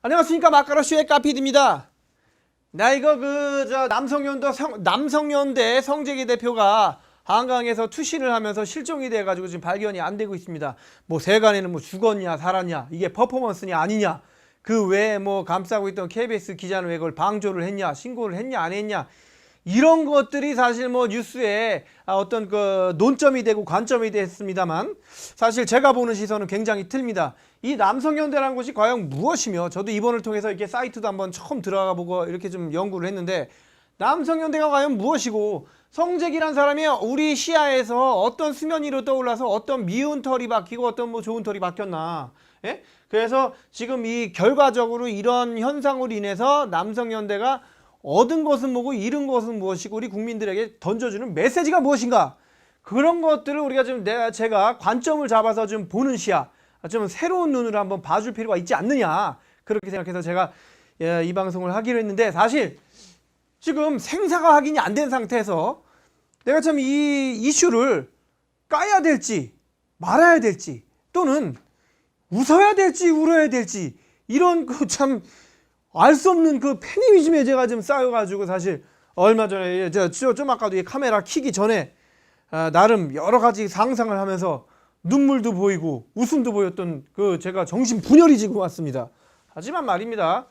안녕하십니까. 마카로쇼의 카피드입니다. 나 이거 남성연대 성재기 대표가 한강에서 투신을 하면서 실종이 돼가지고 지금 발견이 안 되고 있습니다. 뭐 세간에는 뭐 죽었냐 살았냐 이게 퍼포먼스냐 아니냐, 그 외에 뭐 감싸고 있던 KBS 기자는 왜 그걸 방조를 했냐, 신고를 했냐 안 했냐, 이런 것들이 사실 뭐 뉴스에 어떤 그 논점이 되고 관점이 됐습니다만, 사실 제가 보는 시선은 굉장히 틀립니다. 이 남성연대라는 것이 과연 무엇이며, 저도 이번을 통해서 이렇게 사이트도 한번 처음 들어가 보고 이렇게 좀 연구를 했는데, 남성연대가 과연 무엇이고, 성재기란 사람이 우리 시야에서 어떤 수면 위로 떠올라서 어떤 미운 털이 박히고 어떤 뭐 좋은 털이 박혔나. 예? 그래서 지금 이 결과적으로 이런 현상으로 인해서 남성연대가 얻은 것은 뭐고 잃은 것은 무엇이고 우리 국민들에게 던져주는 메시지가 무엇인가, 그런 것들을 우리가 좀 제가 관점을 잡아서 좀 보는 시야, 좀 새로운 눈으로 한번 봐줄 필요가 있지 않느냐, 그렇게 생각해서 제가 이 방송을 하기로 했는데, 사실 지금 생사가 확인이 안 된 상태에서 내가 참 이 이슈를 까야 될지 말아야 될지, 또는 웃어야 될지 울어야 될지, 이런 그 참 알 수 없는 그 패니미즘에 제가 좀 쌓여가지고, 사실 얼마 전에 좀 아까도 이 카메라 켜기 전에 나름 여러 가지 상상을 하면서 눈물도 보이고 웃음도 보였던 그 제가 정신 분열이 지금 왔습니다. 하지만 말입니다,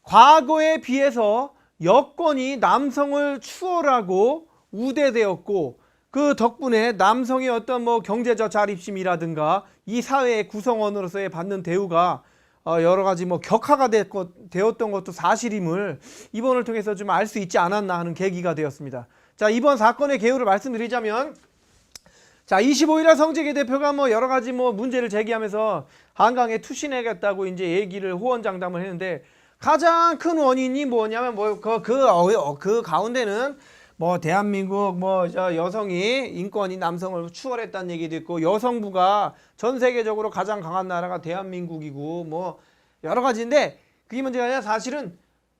과거에 비해서 여권이 남성을 추월하고 우대되었고, 그 덕분에 남성의 어떤 뭐 경제적 자립심이라든가 이 사회의 구성원으로서의 받는 대우가 여러 가지 뭐 격화가 되었던 것도 사실임을 이번을 통해서 좀 알 수 있지 않았나 하는 계기가 되었습니다. 자, 이번 사건의 개요를 말씀드리자면, 자, 25일에 성재기 대표가 뭐 여러 가지 뭐 문제를 제기하면서 한강에 투신해야겠다고 이제 얘기를 호언장담을 했는데, 가장 큰 원인이 뭐냐면 뭐 그 가운데는 뭐 대한민국 뭐 여성이 인권이 남성을 추월했다는 얘기도 있고, 여성부가 전 세계적으로 가장 강한 나라가 대한민국이고 뭐 여러 가지인데, 그게 문제가 아니라 사실은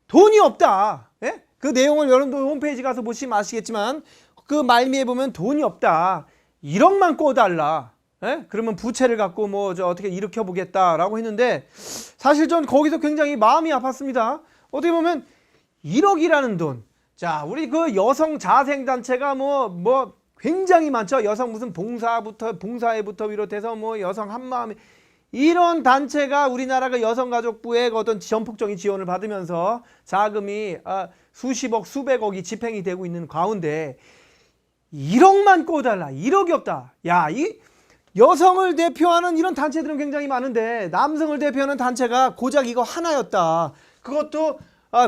돈이 없다. 예? 그 내용을 여러분도 홈페이지 가서 보시면 아시겠지만, 그 말미에 보면 돈이 없다. 1억만 꿔달라. 예? 그러면 부채를 갖고 뭐 어떻게 일으켜 보겠다라고 했는데, 사실 전 거기서 굉장히 마음이 아팠습니다. 어떻게 보면 1억이라는 돈. 자, 우리 그 여성 자생단체가 뭐 굉장히 많죠. 여성 무슨 봉사회부터 비롯해서 뭐 여성 한마음, 이런 단체가 우리나라가 여성가족부의 어떤 전폭적인 지원을 받으면서 자금이 수십억 수백억이 집행이 되고 있는 가운데 1억만 꿔달라. 1억이 없다. 야, 이 여성을 대표하는 이런 단체들은 굉장히 많은데 남성을 대표하는 단체가 고작 이거 하나였다. 그것도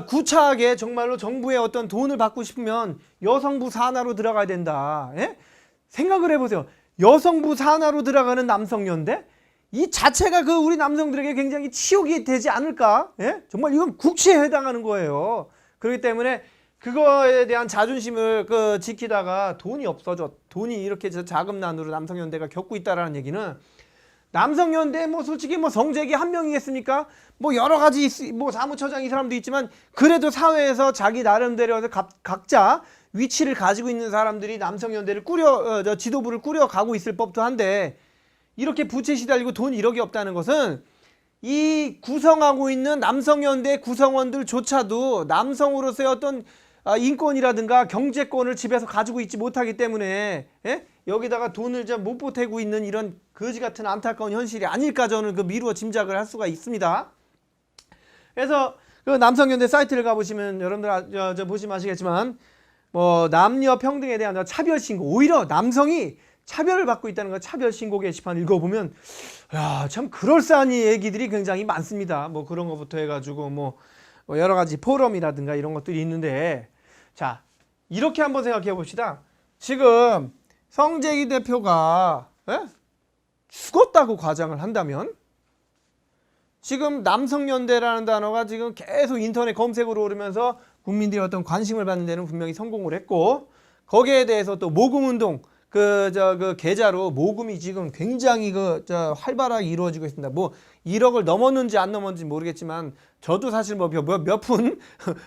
구차하게 정말로 정부의 어떤 돈을 받고 싶으면 여성부 산하로 들어가야 된다. 예? 생각을 해보세요. 여성부 산하로 들어가는 남성연대? 이 자체가 그 우리 남성들에게 굉장히 치욕이 되지 않을까? 예? 정말 이건 국치에 해당하는 거예요. 그렇기 때문에 그거에 대한 자존심을 지키다가 돈이 없어져, 돈이 이렇게 자금난으로 남성연대가 겪고 있다라는 얘기는, 남성연대 뭐 솔직히 뭐 성재기 한 명이겠습니까? 뭐 여러 가지 뭐 사무처장 이 사람도 있지만, 그래도 사회에서 자기 나름대로 각자 위치를 가지고 있는 사람들이 남성연대를 지도부를 꾸려가고 있을 법도 한데, 이렇게 부채 시달리고 돈 1억이 없다는 것은 이 구성하고 있는 남성연대 구성원들조차도 남성으로서의 어떤 인권이라든가 경제권을 집에서 가지고 있지 못하기 때문에, 예? 여기다가 돈을 좀 못 보태고 있는 이런 거지 같은 안타까운 현실이 아닐까, 저는 미루어 짐작을 할 수가 있습니다. 그래서 그 남성연대 사이트를 가보시면 여러분들 보시면 아시겠지만, 뭐 남녀 평등에 대한 차별 신고, 오히려 남성이 차별을 받고 있다는 거, 차별 신고 게시판 읽어보면 야, 참 그럴싸한 얘기들이 굉장히 많습니다. 뭐 그런 것부터 해가지고 뭐 여러 가지 포럼이라든가 이런 것들이 있는데, 자, 이렇게 한번 생각해 봅시다. 지금 성재기 대표가 죽었다고 과장을 한다면, 지금 남성연대라는 단어가 지금 계속 인터넷 검색으로 오르면서 국민들이 어떤 관심을 받는 데는 분명히 성공을 했고, 거기에 대해서 또 모금운동, 계좌로 모금이 지금 굉장히 활발하게 이루어지고 있습니다. 뭐 1억을 넘었는지 안 넘었는지 모르겠지만, 저도 사실 뭐 몇 푼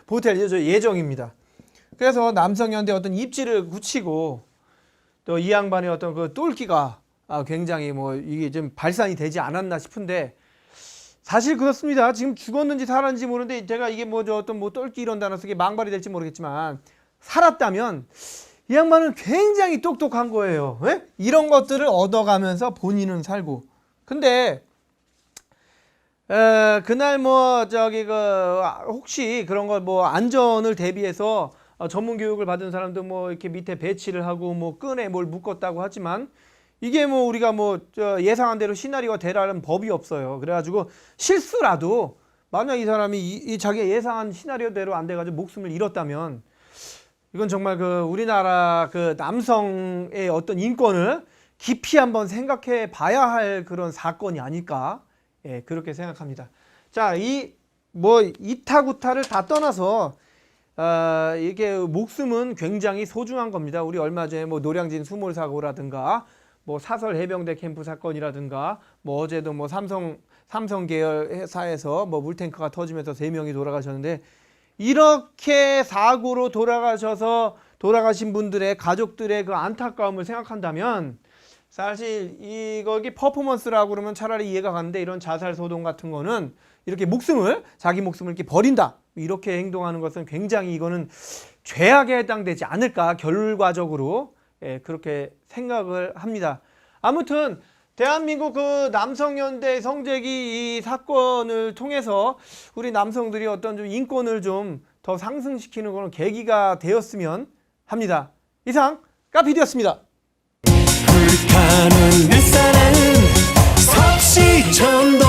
보탤 예정입니다. 그래서 남성연대 어떤 입지를 굳히고, 또 이 양반의 어떤 똘끼가 굉장히 뭐 이게 좀 발산이 되지 않았나 싶은데, 사실 그렇습니다. 지금 죽었는지 살았는지 모르는데 제가 이게 뭐 저 어떤 뭐 똘끼 이런 단어 쓰기 망발이 될지 모르겠지만 살았다면 이 양반은 굉장히 똑똑한 거예요. 예? 이런 것들을 얻어가면서 본인은 살고. 근데 그날 뭐 저기 그 혹시 그런 거 뭐 안전을 대비해서 전문 교육을 받은 사람도 뭐 이렇게 밑에 배치를 하고 뭐 끈에 뭘 묶었다고 하지만 이게 뭐 우리가 뭐 예상한 대로 시나리오가 되라는 법이 없어요. 그래가지고 실수라도 만약 이 사람이 이 자기가 예상한 시나리오대로 안 돼가지고 목숨을 잃었다면 이건 정말 그 우리나라 그 남성의 어떤 인권을 깊이 한번 생각해 봐야 할 그런 사건이 아닐까. 예, 그렇게 생각합니다. 자, 이 뭐 이타구타를 다 떠나서 이게 목숨은 굉장히 소중한 겁니다. 우리 얼마 전에 뭐 노량진 수몰 사고라든가 뭐 사설 해병대 캠프 사건이라든가 뭐 어제도 뭐 삼성 계열 회사에서 뭐 물탱크가 터지면서 3명이 돌아가셨는데 이렇게 사고로 돌아가신 분들의 가족들의 그 안타까움을 생각한다면 사실 이거기 퍼포먼스라고 그러면 차라리 이해가 가는데 이런 자살 소동 같은 거는 이렇게 자기 목숨을 이렇게 버린다 이렇게 행동하는 것은 굉장히 이거는 죄악에 해당되지 않을까 결과적으로 예, 그렇게 생각을 합니다. 아무튼 대한민국 그 남성연대 성재기 이 사건을 통해서 우리 남성들이 어떤 좀 인권을 좀 더 상승시키는 그런 계기가 되었으면 합니다. 이상 까피디였습니다. 불타는 햇살은 섭씨 천도